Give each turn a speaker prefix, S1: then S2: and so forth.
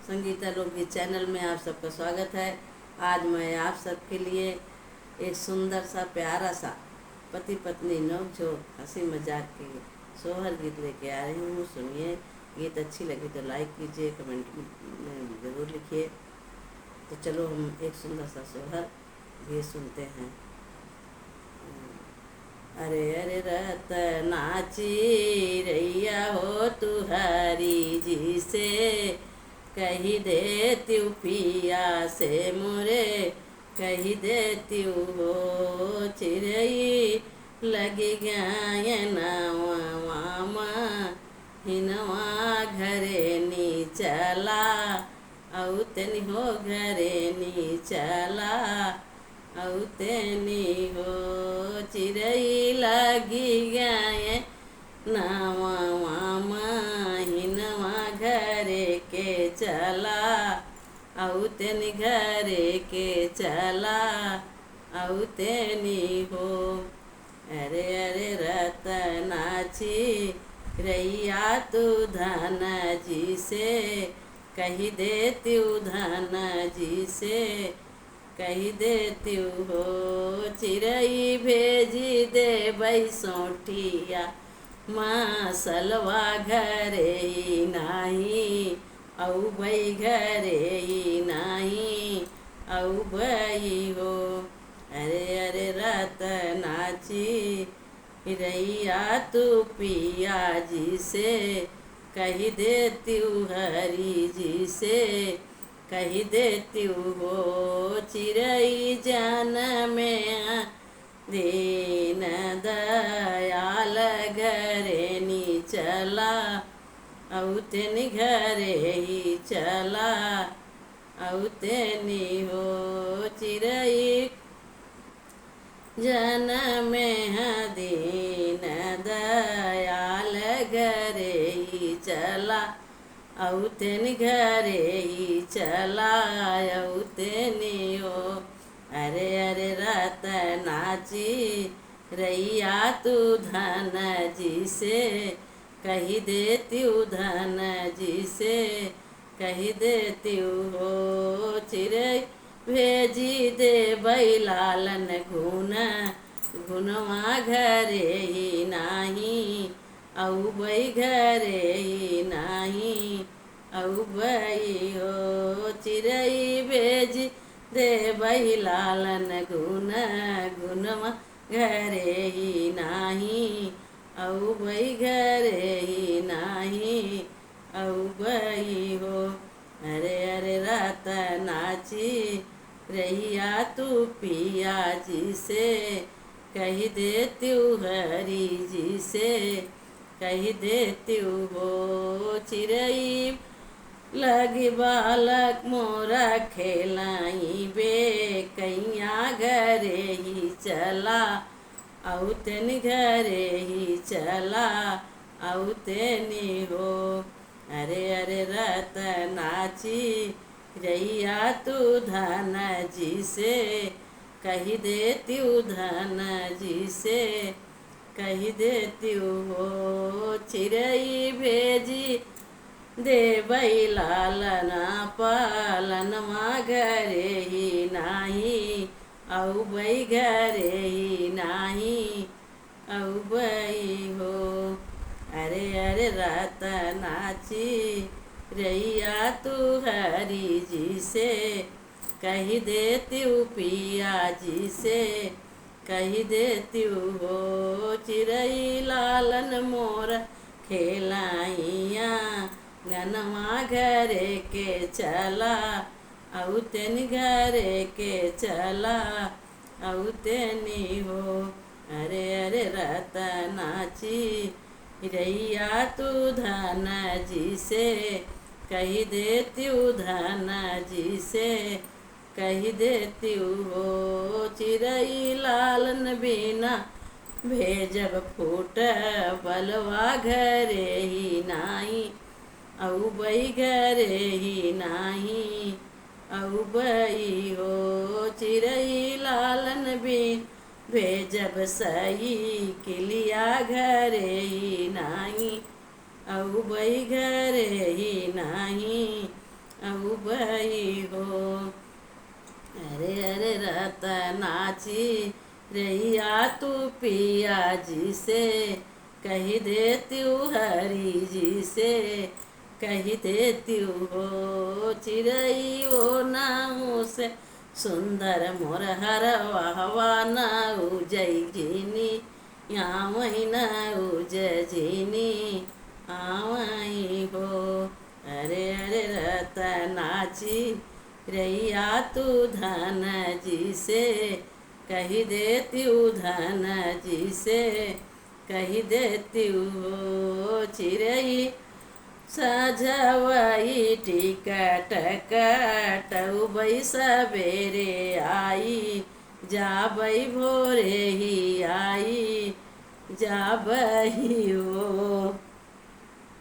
S1: संगीता लोकगीत चैनल में आप सबका स्वागत है। आज मैं आप सबके लिए एक सुंदर सा प्यारा सा पति पत्नी नोक-झोंक हंसी मजाक के सोहर गीत लेके आ रही हूँ। सुनिए, गीत अच्छी लगी तो लाइक कीजिए, कमेंट में ज़रूर लिखिए। तो चलो हम एक सुंदर सा सोहर गीत सुनते हैं। अरे अरे रतनाची रैया हो तुहारी जी से, कही देती पिया से मोरे, कही देती हो चिरई लगी गायनवा मामा हिनवा घरे नी चला, औतनी हो घरे नी चला, औतनी हो चिरई लगी गाय नवा मामा हिनवा घरे के चला, औतनी घरे के चला, औतनी हो। अरे अरे रतनाची रैया तू धन जी से, कही देती धन जी से, कही देती हो चिरई भेजी दे बैसोठिया, माँ सलवा घरे ही नाही, औ बई घरे ही नाही, औ बई हो। अरे अरे रतनाची रैया तू पिया जी से, कही देती हरी जी से, कही देती हो चिरई जान में दीन दयाल घरे नी चला, औतनी घरे ही चला, औतनी हो चिरई जन में दीन दयाल घरे ही चला, औतनी घरे ही चला, औतनी हो। अरे अरे रतनाची रैया तू धन जी से, कही देती धन जी से, कही देती हो चिरई भेजी दे बैलालन गुन गुनवा घरे ही नाही, औ बई घरे ही नाही, औ बई हो चिरई भेजी दे बैलालन गुन गुनवा घरे ही नाही, औ बई घरे ही नाही, औ बई हो। अरे अरे रतनाची रैया तू पिया जी से, कही देती हरी जी से, कही देती हो चिरई लगी बालक मोरा खेलाई बे, कैया घरे ही चला, औतनी घरे ही चला, औतनी हो। अरे अरे रतनाची रैया तू धन जी से, कही देती धन जी से, कही देती हो चिरई भेजी दे बैलालना पालनवा घरे ही नाही, औ बई घरे ही नाही, औ बई हो। अरे अरे रतनाची रैया तू हरी जी से, कही देती पिया जी से, कही देती हो चिरई लालन मोर खेलाइया, गनवा घरे के चला, औतनी घरे के चला, औतनी हो। अरे अरे रतनाची रैया तू धन जी से, कही देती धन जी से, कही देती हो चिरई लालन बिना भेजब फूट बलवा घरे ही नाही, औ बई घरे ही नाही, औ बई हो चिरई लालन बिन भेजब सही किलिया घरे ही नाही, औ बई घरे ही नाही, अउबई हो। अरे अरे रतनाची रैया तू पिया जी से कही देती हूँ, हरी जी से कही देती हूँ हो। चिड़ई वो नाऊ से सुंदर मोर हरवा नाऊ जय झीनी यहाँ वही नाऊ जय झीनी आवई हो। अरे अरे रतनाची रैया तू धन जी से कही देती हूँ, धन जी से कही देती हूँ। चिड़ई सजवई टिकट कटउबई सवेरे आई जाबई भोरे ही आई जाबई हो।